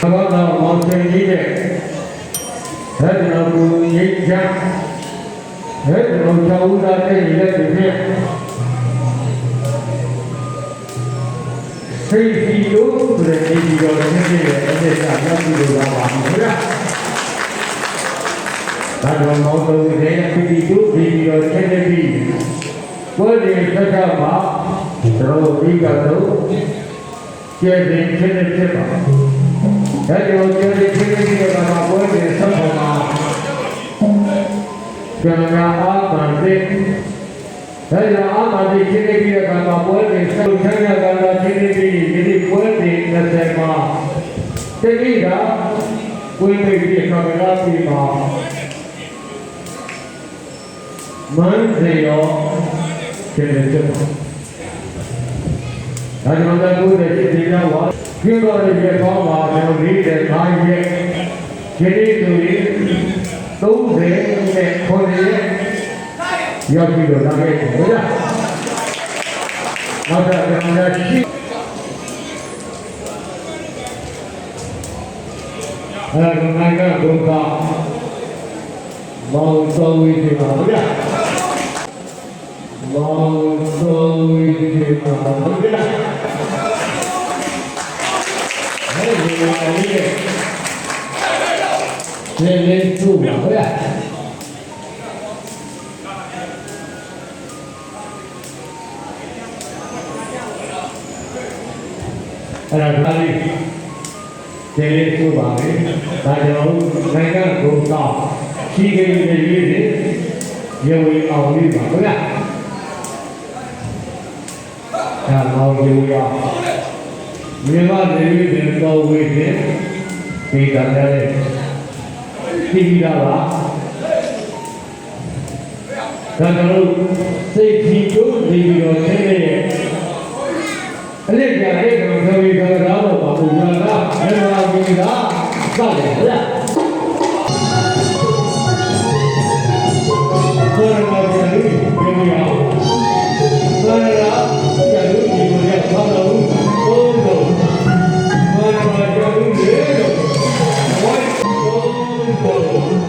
ဘာသာမောင်ချင်းကြီးတဲ့ဟဲ့ကျွန်တော်ကိုရိတ်ချဟဲ့ကျွန်တော်ချောင်းသားတဲ့လက်တွေဖြင့်စိတ်စီလို့ဆိုတဲ့ဒီတော်နဲ့ပြည့်တဲ့အသက်သာရောက်ပြီးတော့ပါဘူးဗျာဒါတော့မောင်တို့ရဲ့ဒီတို့ဒီတော်နဲ့ပြီးကိုယ်ဒီသက်သာမှာတို့ဒီကတော့ကျဲတဲ့ဖြစ်နေဖြစ်ပါဒါကြောင့်ကျဲတဲ့ဖြစ်နေပြီးတော့မှာကိုယ်ဒီဆက်ပေါ်မှာကျန်တာအားပါတဲ့ဒါကြောင့်အားပါတဲ့ဖြစ်နေပြီးတော့မှာကိုယ်ဒီဆက်ချမ်းသာတာဖြစ်နေပြီးဒီကိုယ်ဒီ20မှာတတိကကိုယ်ဒီကံလာပြီးမှာမန်းစေရောဖြစ်နေတယ်ဒါကြောင့်လည်းကိုယ်ရဲ့စိတ်ဓာတ်ဝါကျင်းတော်ရဲ့ကောင်းပါကျွန်တော်လေးတဲ့ခါရဲ့ဒီနေ့ဆိုရင်30နဲ့9ရက်ရောက်ပြီးတော့လာခဲ့တယ်ဟုတ်လားနောက်တော့ကျွန်တော်ရှိအဲ့ဒါနိုင်ကဘုရားမောင်တော်ဝိသေပါဟုတ်လားမောင်တော်ဝိသေပါဟုတ်လားဟဲ့ဒီလိုအလေးရဲ့လေးသူ့ပါဟုတ်လားအဲ့ဒါဒါလေးကျေးဇူးပါပဲဒါကြောင့်နိုင်ငံကိုတော့ရှိခဲ့တဲ့ရေးတွေရေဝေအောင်လေးပါဟုတ်လားဒါတော့ရေဝေအောင်မြေကနေပြီးတော့ဝေးတယ်ဒီကနေ့ပြည်တာပါဒါကြောင့်စိတ်ကြီးတို့ဒီလိုသိနေအဲ့ဒီကြတဲ့ကောင်ဆိုပြီးတော့တော့ပါဘူးညာကအဲ့ဒါကြီးကစတယ်ဟုတ်လားကိုယ်ကလည်းဒီလိုအောင်ကိုယ်ကလည်းဒီလိုဆောင်းတော့ဘုံတော့ကိုယ်ကလည်းဒီလိုဝိုင်းတော့ဘုံ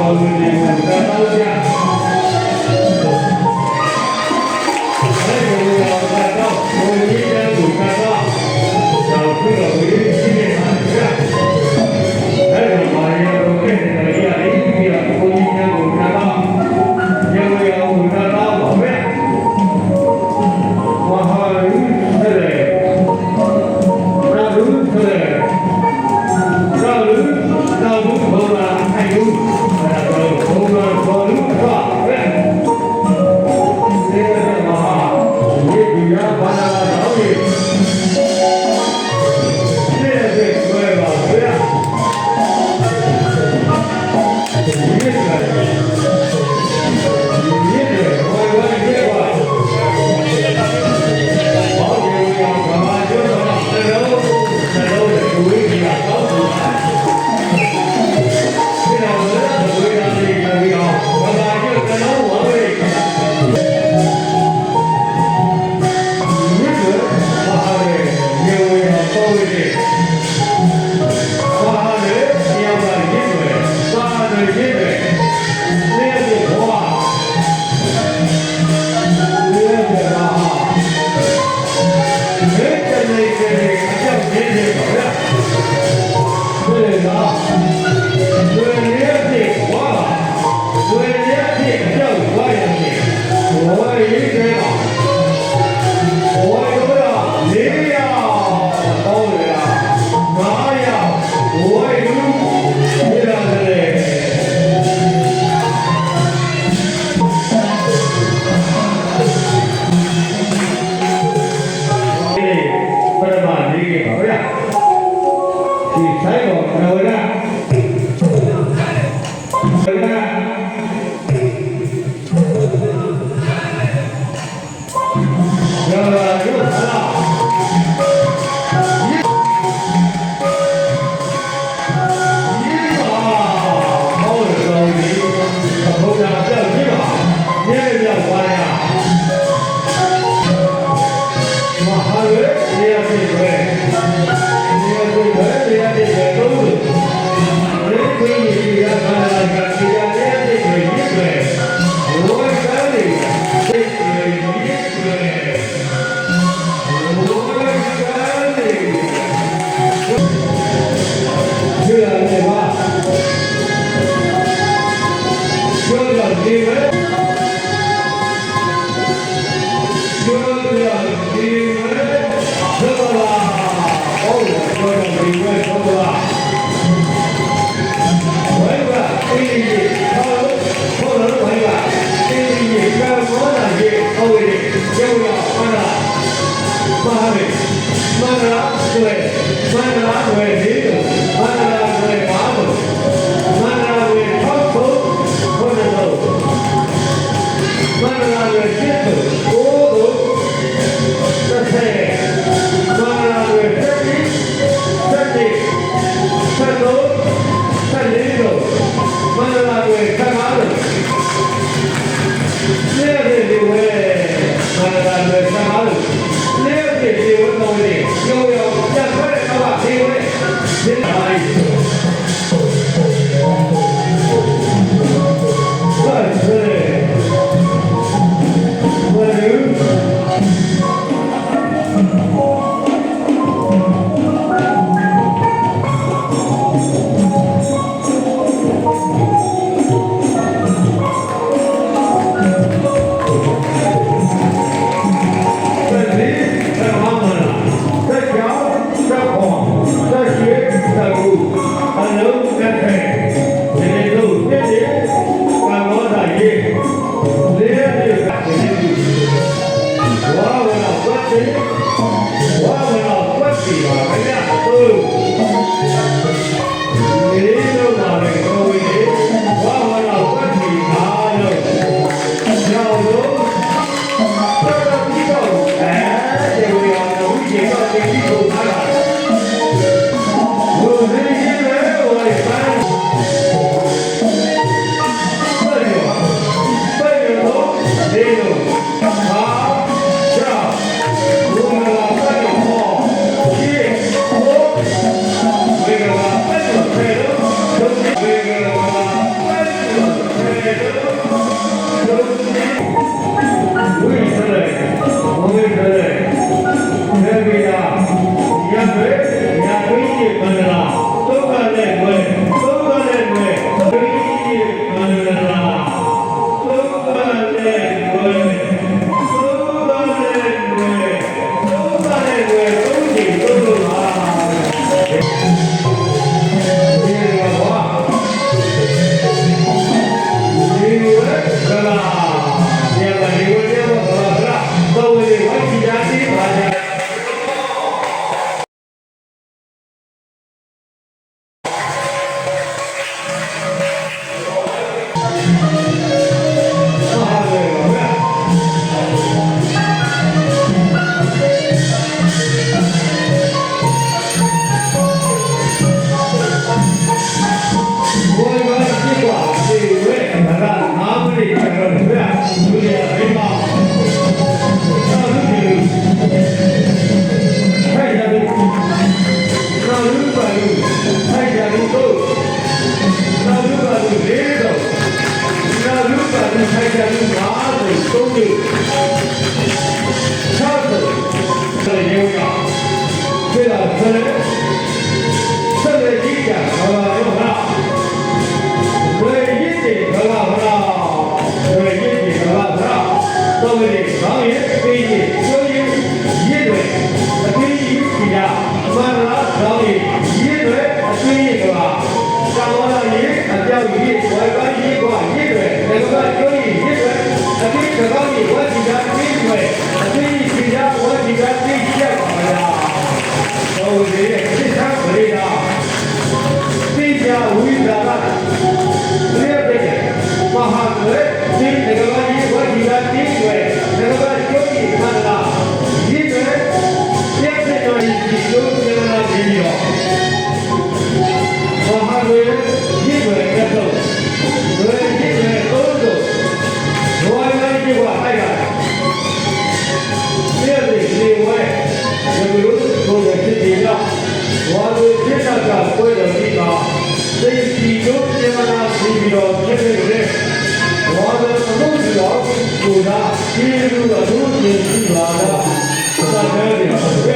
ဝင်နေတာတော့ကြာအဲ့ဒီလိုတော့ဘုန်းကြီးတဲ့သူကတော့တော့ပြုလို့ဝိရိယရှိနေတာကြာအဲ့ဒီမှာရတော့တဲ့နေရာလေးပြီးတော့ဘုန်းကြီးတဲ့သူကတော့ရေဝေအောင်ကတော့ပါပဲမဟာရုတဲ့ရာလူတဲ့ရာလူဘောရာအယုအဲ့ဒါဘောရာဘောလူတော့ပဲဒီမှာဒီဒီရဘာသာတော်ကြီးတဲ့ဘယ်ပါဗျာဒီက ဒီလိုတော့ဒုတိယကြည့်ပါလားသာတယ်